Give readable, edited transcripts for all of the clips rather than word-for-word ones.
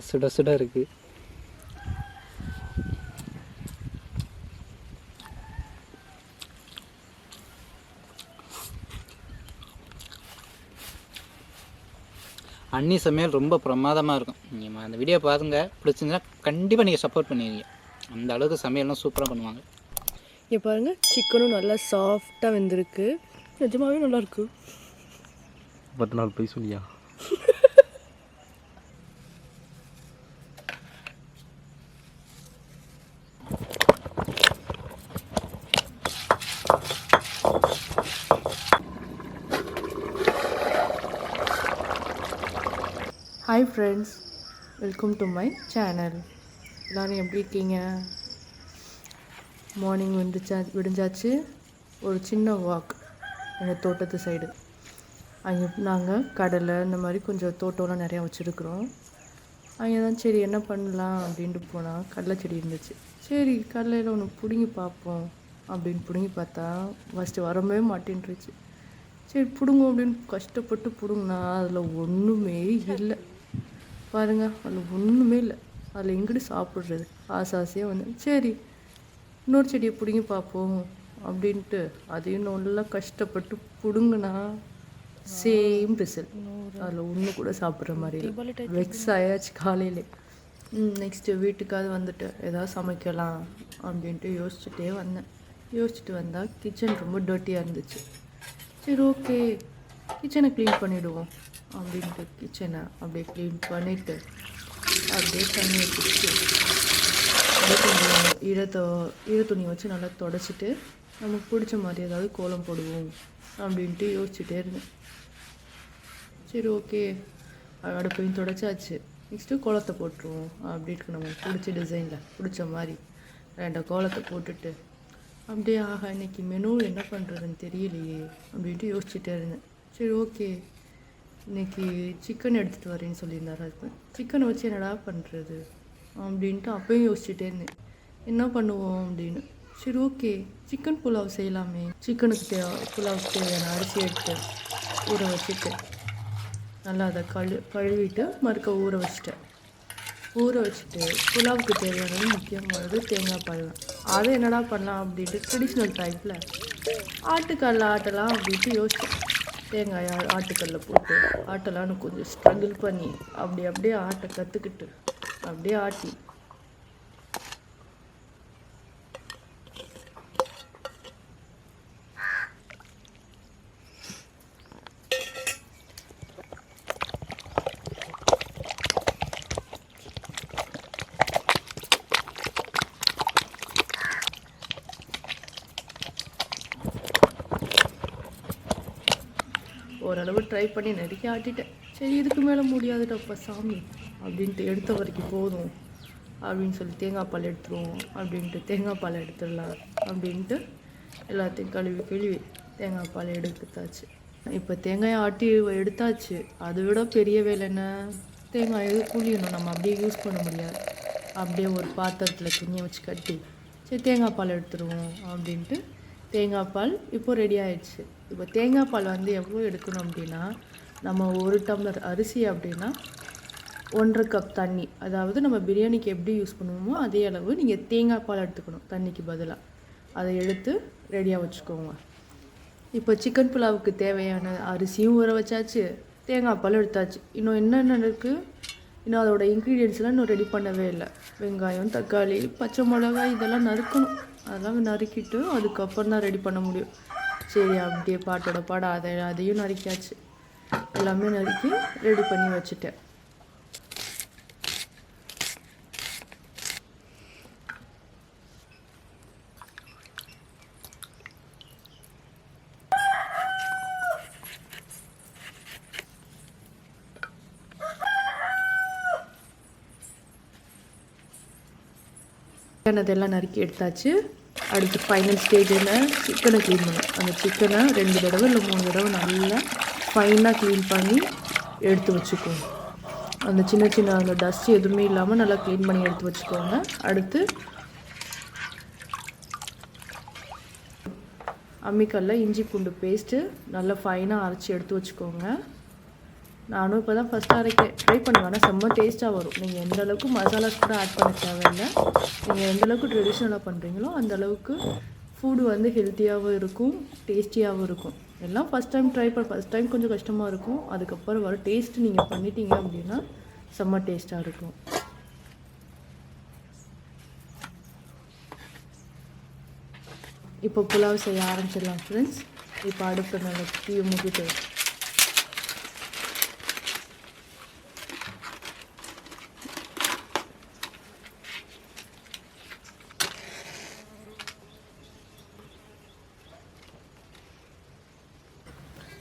சுட சுட இருக்கு. அண்ணி சமையல் ரொம்ப பிரமாதமாக இருக்கும். நீங்கள் அந்த வீடியோ பாருங்க, பிடிச்சிருந்தா கண்டிப்பாக நீங்கள் சப்போர்ட் பண்ணுவீங்க. அந்த அளவுக்கு சமையல்லாம் சூப்பராக பண்ணுவாங்க. இங்கே பாருங்கள், சிக்கனும் நல்லா சாஃப்டாக வெந்திருக்கு. நிஜமாகவே நல்லாயிருக்கு. 14 போய் சொல்லியா? Hi friends, welcome to my channel. எல்லோரும் எப்படி இருக்கீங்க? மார்னிங் விடிஞ்சாச்சு. ஒரு சின்ன வாக் எங்கள் தோட்டத்து சைடு. அங்கே நாங்கள் கடலை இந்த மாதிரி கொஞ்சம் தோட்டம்லாம் நிறையா வச்சுருக்குறோம். அங்கே தான் சரி என்ன பண்ணலாம் அப்படின்ட்டு போனால் கடலை செடி இருந்துச்சு. சரி கடலையில் ஒன்று பிடுங்கி பார்ப்போம் அப்படின்னு பிடுங்கி பார்த்தா ஃபஸ்ட்டு வரவே மாட்டேன்ருச்சு. சரி பிடுங்கும் அப்படின்னு கஷ்டப்பட்டு பிடுங்கினா அதில் ஒன்றுமே இல்லை. பாருங்கள், அதில் ஒன்றுமே இல்லை. அதில் எங்கிட்டு சாப்பிட்றது? ஆசையாக வந்து சரி இன்னொரு செடியை பிடுங்கி பார்ப்போம் அப்படின்ட்டு அதையும் நல்லா கஷ்டப்பட்டு பிடுங்கினா சேம் ரிசல்ட். அதில் ஒன்று கூட சாப்பிட்ற மாதிரி இல்லை. வெக்ஸ் ஆயாச்சு காலையிலே. நெக்ஸ்ட்டு வீட்டுக்காவது வந்துட்டு எதாவது சமைக்கலாம் அப்படின்ட்டு யோசிச்சுட்டு வந்தால் கிச்சன் ரொம்ப டர்ட்டியாக இருந்துச்சு. சரி ஓகே, கிச்சனை க்ளீன் பண்ணிவிடுவோம் அப்படின்ட்டு கிச்சனை அப்படியே க்ளீன் பண்ணிவிட்டு அப்படியே தண்ணியை பிடிச்சி அப்படியே கொஞ்சம் ஈர துணி வச்சு நல்லா தொடச்சிட்டு நமக்கு பிடிச்ச மாதிரி ஏதாவது கோலம் போடுவோம் அப்படின்ட்டு யோசிச்சுட்டே இருந்தேன். சரி ஓகே, அடுப்பையும் தொடச்சாச்சு. நெக்ஸ்ட்டு கோலத்தை போட்டுருவோம் அப்படின்ட்டு நமக்கு பிடிச்ச டிசைனில் பிடிச்ச மாதிரி 2 கோலத்தை போட்டுட்டு அப்படியே ஆகா இன்றைக்கி மெனு என்ன பண்ணுறதுன்னு தெரியலையே அப்படின்ட்டு யோசிச்சுட்டே இருந்தேன். சரி ஓகே, இன்றைக்கி சிக்கன் எடுத்துகிட்டு வரேன்னு சொல்லியிருந்தார் ஹஸ்பண்ட். சிக்கனை வச்சு என்னடா பண்ணுறது அப்படின்ட்டு அப்போயும் யோசிச்சுட்டே இருந்தேன், என்ன பண்ணுவோம் அப்படின்னு. சரி ஓகே, சிக்கன் புலாவ் செய்யலாமே. சிக்கனுக்கு புலாவுக்கு தேவையான அரிசி எடுத்து ஊற வச்சுட்டு நல்லா அதை கழுவிட்டு மறுக்க ஊற வச்சுட்டு புலாவுக்கு தேவையானது முக்கியமானது தேங்காய் பால் தான். அதை என்னடா பண்ணலாம் அப்படின்ட்டு ட்ரெடிஷ்னல் டைப்பில் ஆட்டுக்கல்ல ஆட்டலாம் அப்படின்ட்டு யோசித்தேன். தேங்காய் ஆட்டுக்கல்ல போட்டு ஆட்டலான்னு கொஞ்சம் ஸ்ட்ரகிள் பண்ணி அப்படியே ஆட்டை கற்றுக்கிட்டு அப்படியே ஆட்டி ஓரளவு ட்ரை பண்ணி நிறைய ஆட்டிட்டேன். சரி இதுக்கு மேலே முடியாதுட்டப்பா சாமி அப்படின்ட்டு எடுத்த வரைக்கும் போதும் அப்படின்னு சொல்லி தேங்காய் பால் எடுத்துருவோம் அப்படின்ட்டு தேங்காய் பால் எடுத்துடலாம் அப்படின்ட்டு எல்லாத்தையும் கழுவி தேங்காய் பால் எடுத்தாச்சு. இப்போ தேங்காயை ஆட்டி எடுத்தாச்சு. அதை விட பெரிய வேலை என்ன, தேங்காயை புளியணும். நம்ம அப்படியே யூஸ் பண்ண முடியாது. அப்படியே ஒரு பாத்திரத்தில் துணியை வச்சு கட்டி சரி தேங்காய் பால் எடுத்துருவோம் அப்படின்ட்டு தேங்காய் பால் இப்போது ரெடி ஆகிடுச்சு. இப்போ தேங்காய் பால் வந்து எவ்வளோ எடுக்கணும் அப்படின்னா, நம்ம 1 டம்ளர் அரிசி அப்படின்னா 1.5 கப் தண்ணி. அதாவது நம்ம பிரியாணிக்கு எப்படி யூஸ் பண்ணுவோமோ அதே அளவு நீங்கள் தேங்காய் பால் எடுத்துக்கணும் தண்ணிக்கு பதிலாக. அதை எடுத்து ரெடியாக வச்சுக்கோங்க. இப்போ சிக்கன் புலாவுக்கு தேவையான அரிசியும் ஊற வச்சாச்சு, தேங்காய் பால் எடுத்தாச்சு. இன்னும் என்னென்ன இருக்குது, இன்னும் அதோடய இன்க்ரீடியன்ஸ்லாம் இன்னும் ரெடி பண்ணவே இல்லை. வெங்காயம், தக்காளி, பச்சை மிளகாய் இதெல்லாம் நறுக்கணும். அதெல்லாம் நறுக்கிட்டு அதுக்கப்புறம் தான் ரெடி பண்ண முடியும். சரி அப்படியே பாட்டோட பாட அதையும் நறுக்கியாச்சு. எல்லாமே நறுக்கி ரெடி பண்ணி வச்சுட்டேன். அதெல்லாம் நறுக்கி எடுத்தாச்சு. அடுத்து ஃபைனல் ஸ்டேஜில் சிக்கனை க்ளீன் பண்ணேன். அந்த சிக்கனை 2 தடவை இல்லை 3 தடவை நல்லா ஃபைனாக க்ளீன் பண்ணி எடுத்து வச்சுக்கோங்க. அந்த சின்ன அந்த டஸ்ட் எதுவுமே இல்லாமல் நல்லா க்ளீன் பண்ணி எடுத்து வச்சுக்கோங்க. அடுத்து அம்மிக்கல்ல இஞ்சி பூண்டு பேஸ்ட்டு நல்லா ஃபைனாக அரைச்சி எடுத்து வச்சுக்கோங்க. நானும் இப்போ தான் ஃபஸ்ட்டு அரைக்கிறேன். ட்ரை பண்ணுவேன். ஆனால் செம்ம டேஸ்ட்டாக வரும். நீங்கள் எந்த அளவுக்கு மசாலாஸ் கூட ஆட் பண்ண தேவையில்லை. நீங்கள் எந்த அளவுக்கு ட்ரெடிஷ்னலாக பண்ணுறீங்களோ அந்த அளவுக்கு ஃபுட்டு வந்து ஹெல்த்தியாகவும் இருக்கும், டேஸ்டியாகவும் இருக்கும். எல்லாம் ஃபஸ்ட் டைம் ட்ரை பண்ண ஃபஸ்ட் டைம் கொஞ்சம் கஷ்டமாக இருக்கும். அதுக்கப்புறம் வர டேஸ்ட்டு நீங்கள் பண்ணிட்டீங்க அப்படின்னா செம்ம டேஸ்ட்டாக இருக்கும். இப்போ புலாவ் செய்ய ஆரம்பிச்சிடலாம் ஃப்ரெண்ட்ஸ். இப்போ அடுப்பு நல்லா தீயை மூட்டிட்டு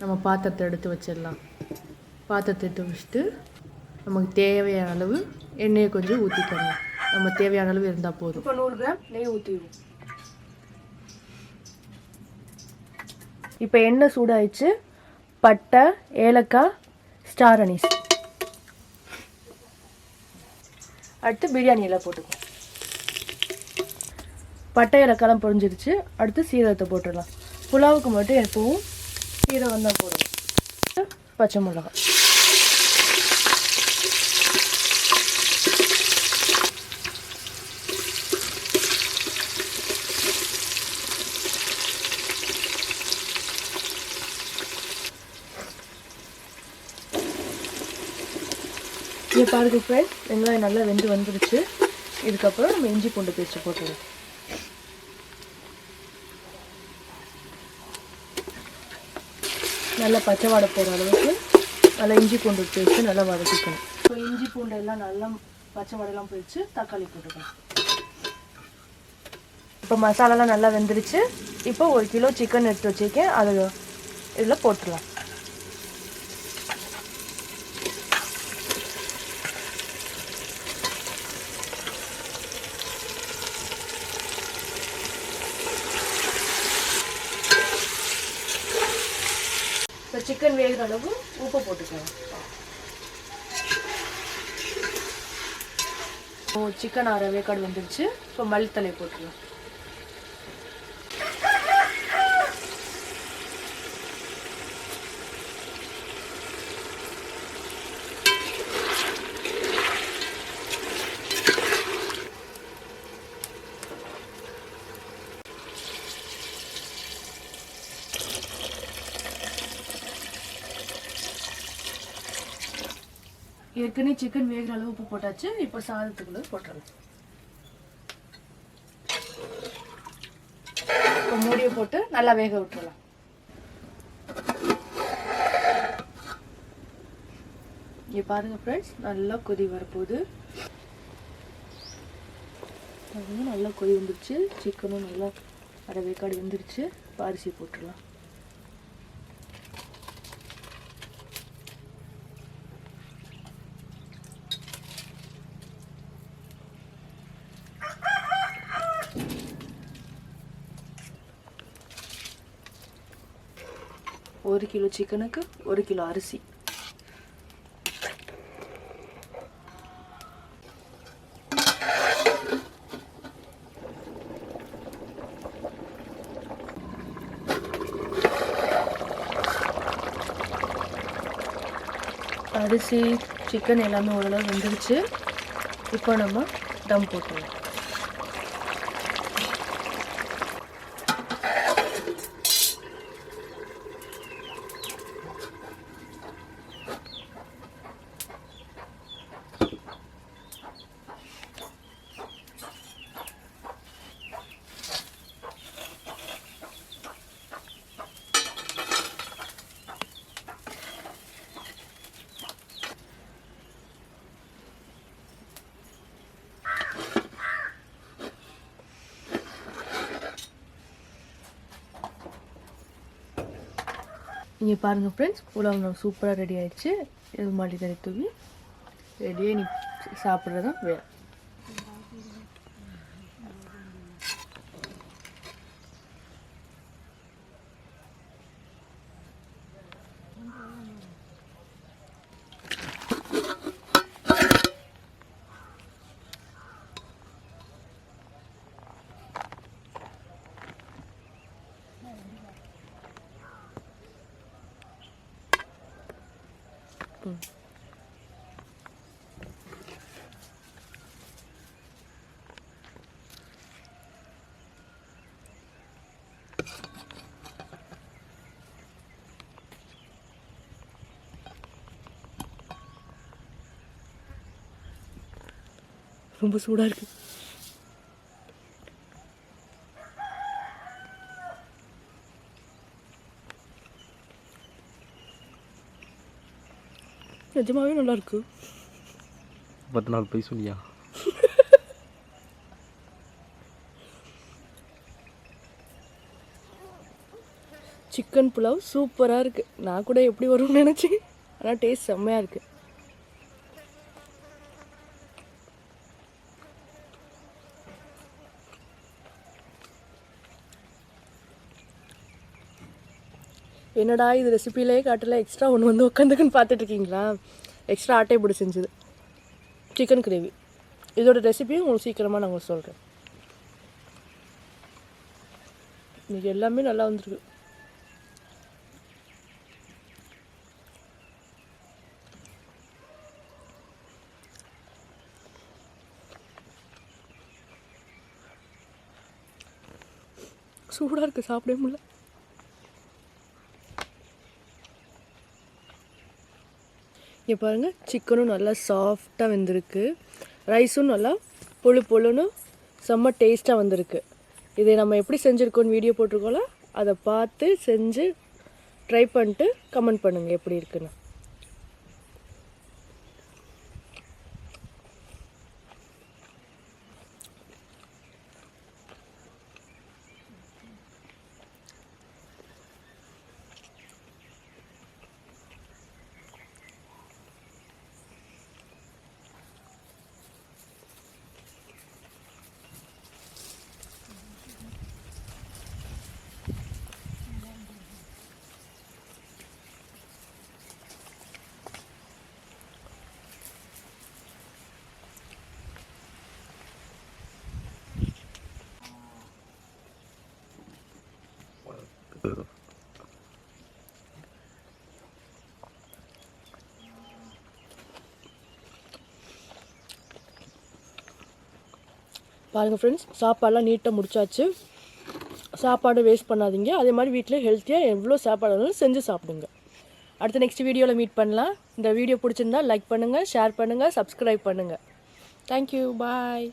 நம்ம பாத்திரத்தை எடுத்து வச்சிடலாம். பாத்திரத்தை எடுத்து வச்சுட்டு நமக்கு தேவையான அளவு எண்ணெயை கொஞ்சம் ஊற்றிக்கணும். நம்ம தேவையான அளவு இருந்தால் போதும். இப்போ 100 கிராம் நெய் ஊற்றிடுவோம். இப்போ எண்ணெய் சூடாயிடுச்சு. பட்டை, ஏலக்காய், ஸ்டார் அனீஸ், அடுத்து பிரியாணி எல்லாம் போட்டுக்குவோம். பட்டை ஏலக்காய்லாம் பொரிஞ்சிருச்சு. அடுத்து சீரகத்தை போட்டுடலாம். புலாவுக்கு மட்டும் எப்பவும் சீரகம் தான் போடுவோம். பச்சை மிளகாய், இங்கே பாருங்க ஃப்ரெண்ட்ஸ், வெங்காயம் நல்லா வெந்து வந்துருச்சு. இதுக்கப்புறம் நம்ம இஞ்சி பூண்டு பேஸ்ட் போட்டுருவோம். நல்லா பச்சை வாடை போகிற அளவுக்கு நல்லா இஞ்சி பூண்டு பேஸ்ட்டு நல்லா வதக்கிக்கணும். இப்போ இஞ்சி பூண்டு எல்லாம் நல்லா பச்சை வாடையெல்லாம் போயிடுச்சு. தக்காளி போட்டுக்கணும். இப்போ மசாலாலாம் நல்லா வெந்துருச்சு. இப்போ 1 கிலோ சிக்கன் எடுத்து வச்சுருக்கேன். அது இதில் போட்டுடலாம். இப்போ சிக்கன் வேகிற அளவு உப்பு போட்டுக்கலாம். சிக்கன் 6 வேக்காடு வந்துருச்சு. இப்போ மல்லித்தலை போட்டுக்கலாம். ஏற்கனவே சிக்கன் வேகிற அளவு உப்பு போட்டாச்சு. இப்போ சாதத்துக்குள்ள போட்டுடலாம். இப்போ மூடியை போட்டு நல்லா வேக விட்டுறலாம். இங்கே பாருங்க ஃப்ரெண்ட்ஸ், நல்லா கொதி வரப்போகுது. நல்லா கொதி வந்துருச்சு. சிக்கனும் நல்லா 1/2 வேக்காடு வந்துருச்சு. அரிசி போட்டுடலாம். ஒரு கிலோ சிக்கனுக்கு 1 கிலோ அரிசி. அரிசி சிக்கன் எல்லாமே ஓரளவு வெந்துருச்சு. இப்போ நம்ம தம் போட்டுடலாம். இங்கே பாருங்கள் ஃப்ரெண்ட்ஸ், புலாவ் சூப்பராக ரெடி ஆகிடுச்சு. இது மல்லித்தலை தூவி ரெடியாக நீ சாப்பிட்றதான் வேறு. ரொம்ப சூடாக இருக்குது. நிஜமாவே நல்லா இருக்கு. 54 போய் சொன்னியா? சிக்கன் புலாவ் சூப்பராக இருக்குது. நான் கூட எப்படி வரும்னு நினச்சேன். ஆனால் டேஸ்ட் செம்மையாக இருக்குது. என்னடா இது ரெசிபிலே காட்டல, எக்ஸ்ட்ரா ஒன்று வந்து உட்காந்துக்குன்னு பார்த்துட்ருக்கீங்களா? எக்ஸ்ட்ரா ஆட்டை பிடி செஞ்சது சிக்கன் கிரேவி. இதோட ரெசிபியும் உங்களுக்கு சீக்கிரமாக நான் உங்களுக்கு சொல்கிறேன். இன்றைக்கி எல்லாமே நல்லா வந்துருக்கு. சூடாக இருக்குது, சாப்பிடவே முடியல. இங்கே பாருங்கள், சிக்கனும் நல்லா சாஃப்டாக வெந்திருக்கு. ரைஸும் நல்லா பொழு பொழுன்னு செம்ம டேஸ்ட்டாக வந்திருக்கு. இதை நம்ம எப்படி செஞ்சுருக்கோன்னு வீடியோ போட்டிருக்கோம்ல, அதை பார்த்து செஞ்சு ட்ரை பண்ணிட்டு கமெண்ட் பண்ணுங்கள் எப்படி இருக்குன்னு. பாருங்கள் ஃப்ரெண்ட்ஸ், சாப்பாடெலாம் நீட்டாக முடிச்சாச்சு. சாப்பாடு வேஸ்ட் பண்ணாதீங்க. அதே மாதிரி வீட்டில் ஹெல்த்தியாக எவ்வளோ சாப்பாடு இருந்தாலும் செஞ்சு சாப்பிடுங்க. அடுத்த நெக்ஸ்ட் வீடியோவில் மீட் பண்ணலாம். இந்த வீடியோ பிடிச்சிருந்தா லைக் பண்ணுங்கள், ஷேர் பண்ணுங்கள், சப்ஸ்கிரைப் பண்ணுங்கள். தேங்க்யூ, பாய்.